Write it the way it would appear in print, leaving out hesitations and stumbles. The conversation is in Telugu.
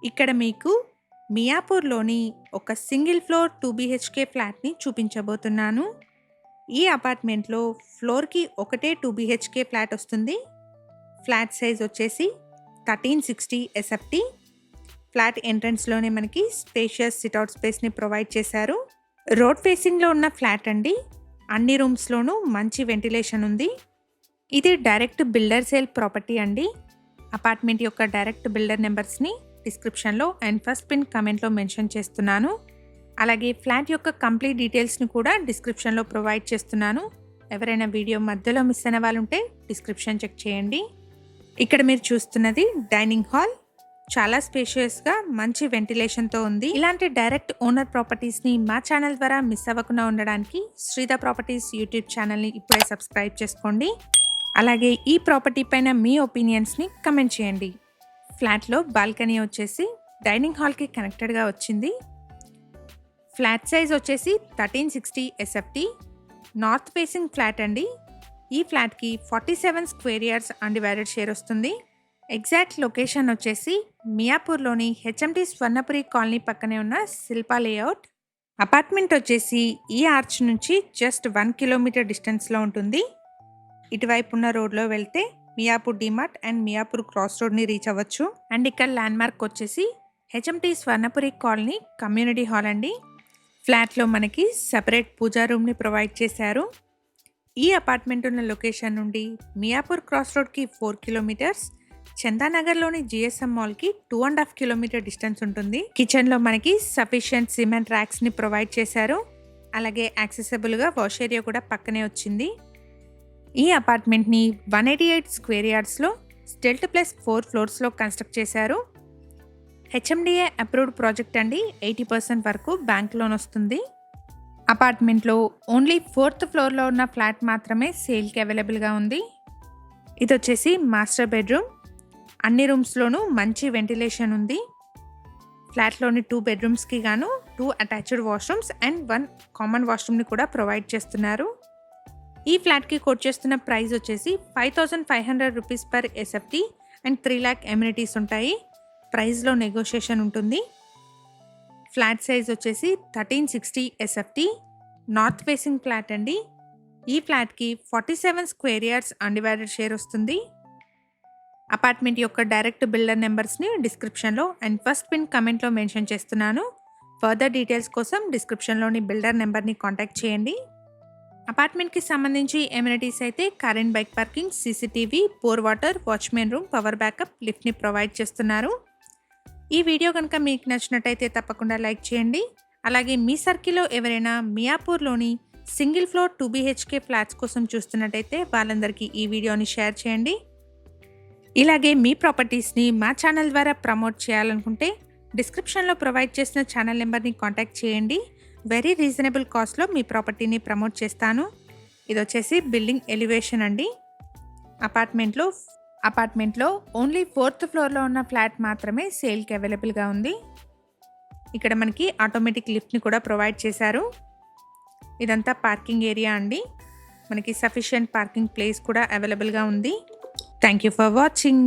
ఇక్కడ మీకు మియాపూర్లోని ఒక సింగిల్ ఫ్లోర్ 2 BHK ఫ్లాట్ని చూపించబోతున్నాను. ఈ అపార్ట్మెంట్లో ఫ్లోర్కి ఒకటే 2 BHK ఫ్లాట్ వస్తుంది. ఫ్లాట్ సైజ్ వచ్చేసి 1360 SFT. ఫ్లాట్ ఎంట్రన్స్లోనే మనకి స్పేషియస్ సిట్అవుట్ స్పేస్ని ప్రొవైడ్ చేశారు. రోడ్ ఫేసింగ్లో ఉన్న ఫ్లాట్ అండి. అన్ని రూమ్స్లోనూ మంచి వెంటిలేషన్ ఉంది. ఇది డైరెక్ట్ బిల్డర్ సేల్ ప్రాపర్టీ అండి. అపార్ట్మెంట్ యొక్క డైరెక్ట్ బిల్డర్ నెంబర్స్ని డిస్క్రిప్షన్లో అండ్ ఫస్ట్ పిన్ కమెంట్లో మెన్షన్ చేస్తున్నాను. అలాగే ఫ్లాట్ యొక్క కంప్లీట్ డీటెయిల్స్ని కూడా డిస్క్రిప్షన్లో ప్రొవైడ్ చేస్తున్నాను. ఎవరైనా వీడియో మధ్యలో మిస్ అయిన వాళ్ళు ఉంటే డిస్క్రిప్షన్ చెక్ చేయండి. ఇక్కడ మీరు చూస్తున్నది డైనింగ్ హాల్. చాలా స్పేషియస్గా మంచి వెంటిలేషన్తో ఉంది. ఇలాంటి డైరెక్ట్ ఓనర్ ప్రాపర్టీస్ని మా ఛానల్ ద్వారా మిస్ అవ్వకుండా ఉండడానికి శ్రీధ ప్రాపర్టీస్ యూట్యూబ్ ఛానల్ని ఇప్పుడే సబ్స్క్రైబ్ చేసుకోండి. అలాగే ఈ ప్రాపర్టీ పైన మీ ఒపీనియన్స్ని కమెంట్ చేయండి. ఫ్లాట్లో బాల్కనీ వచ్చేసి డైనింగ్ హాల్కి కనెక్టెడ్గా వచ్చింది. ఫ్లాట్ సైజ్ వచ్చేసి 1360 SFT. నార్త్ ఫేసింగ్ ఫ్లాట్ అండి. ఈ ఫ్లాట్కి 47 స్క్వేర్ యార్డ్స్ అన్డివైడెడ్ షేర్ వస్తుంది. ఎగ్జాక్ట్ లొకేషన్ వచ్చేసి మియాపూర్లోని HMT స్వర్ణపురి కాలనీ పక్కనే ఉన్న శిల్పా లేఅవుట్. అపార్ట్మెంట్ వచ్చేసి ఈ ఆర్చ్ నుంచి జస్ట్ 1 కిలోమీటర్ డిస్టెన్స్లో ఉంటుంది. ఇటువైపు ఉన్న రోడ్లో వెళ్తే మియాపూర్ డిమార్ట్ అండ్ మియాపూర్ క్రాస్ రోడ్ని రీచ్ అవ్వచ్చు. అండ్ ఇక్కడ ల్యాండ్మార్క్ వచ్చేసి HMT Swarnapuri colony community hall అండి. ఫ్లాట్లో మనకి సపరేట్ పూజా రూమ్ని ప్రొవైడ్ చేశారు. ఈ అపార్ట్మెంట్ ఉన్న లొకేషన్ నుండి మియాపూర్ క్రాస్ రోడ్కి 4 కిలోమీటర్స్, చందానగర్లోని GSM మాల్కి 2.5 కిలోమీటర్ డిస్టెన్స్ ఉంటుంది. కిచెన్లో మనకి సఫిషియంట్ సిమెంట్ ర్యాక్స్ని ప్రొవైడ్ చేశారు. అలాగే యాక్సెసిబుల్గా వాష్ ఏరియా కూడా పక్కనే వచ్చింది. ఈ అపార్ట్మెంట్ని 188 స్క్వేర్ యార్డ్స్లో స్టెల్ట్ ప్లస్ 4 ఫ్లోర్స్లో కన్స్ట్రక్ట్ చేశారు. HMDA అప్రూవ్డ్ ప్రాజెక్ట్ అండి. 80% వరకు బ్యాంక్ లోన్ వస్తుంది. అపార్ట్మెంట్లో ఓన్లీ 4th ఫ్లోర్లో ఉన్న ఫ్లాట్ మాత్రమే సేల్కి అవైలబుల్గా ఉంది. ఇది వచ్చేసి మాస్టర్ బెడ్రూమ్. అన్ని రూమ్స్లోనూ మంచి వెంటిలేషన్ ఉంది. ఫ్లాట్లోని 2 బెడ్రూమ్స్కి గాను 2 అటాచ్డ్ వాష్రూమ్స్ అండ్ 1 కామన్ వాష్రూమ్ని కూడా ప్రొవైడ్ చేస్తున్నారు. ఈ ఫ్లాట్కి కోట్ చేస్తున్న ప్రైస్ వచ్చేసి 5500 rupees per SFT and 3 lakh amenities ఉంటాయి. ప్రైస్లో నెగోషియేషన్ ఉంటుంది. ఫ్లాట్ సైజ్ వచ్చేసి 1360 SFT. నార్త్ ఫేసింగ్ ఫ్లాట్ అండి. ఈ ఫ్లాట్కి 47 స్క్వేర్ యార్డ్స్ అన్డివైడెడ్ షేర్ వస్తుంది. అపార్ట్మెంట్ యొక్క డైరెక్ట్ బిల్డర్ నెంబర్స్ని డిస్క్రిప్షన్లో అండ్ ఫస్ట్ పిన్ కమెంట్లో మెన్షన్ చేస్తున్నాను. ఫర్దర్ డీటెయిల్స్ కోసం డిస్క్రిప్షన్లోని బిల్డర్ నెంబర్ని కాంటాక్ట్ చేయండి. అపార్ట్మెంట్కి సంబంధించి ఎమ్యూనిటీస్ అయితే car and bike parking, CCTV, bore water, watchman room, power backup, లిఫ్ట్ని ప్రొవైడ్ చేస్తున్నారు. ఈ వీడియో కనుక మీకు నచ్చినట్టయితే తప్పకుండా లైక్ చేయండి. అలాగే మీ సర్కిల్లో ఎవరైనా మియాపూర్లోని సింగిల్ ఫ్లోర్ 2 BHK ఫ్లాట్స్ కోసం చూస్తున్నట్టయితే వాళ్ళందరికీ ఈ వీడియోని షేర్ చేయండి. ఇలాగే మీ ప్రాపర్టీస్ని మా ఛానల్ ద్వారా ప్రమోట్ చేయాలనుకుంటే డిస్క్రిప్షన్లో ప్రొవైడ్ చేసిన ఛానల్ నెంబర్ని కాంటాక్ట్ చేయండి. వెరీ రీజనబుల్ కాస్ట్లో మీ ప్రాపర్టీని ప్రమోట్ చేస్తాను. ఇది వచ్చేసి బిల్డింగ్ ఎలివేషన్ అండి. అపార్ట్మెంట్లో ఓన్లీ 4th ఫ్లోర్లో ఉన్న ఫ్లాట్ మాత్రమే సేల్కి అవైలబుల్గా ఉంది. ఇక్కడ మనకి ఆటోమేటిక్ లిఫ్ట్ని కూడా ప్రొవైడ్ చేశారు. ఇదంతా పార్కింగ్ ఏరియా అండి. మనకి సఫిషియంట్ పార్కింగ్ ప్లేస్ కూడా అవైలబుల్గా ఉంది. Thank you for watching.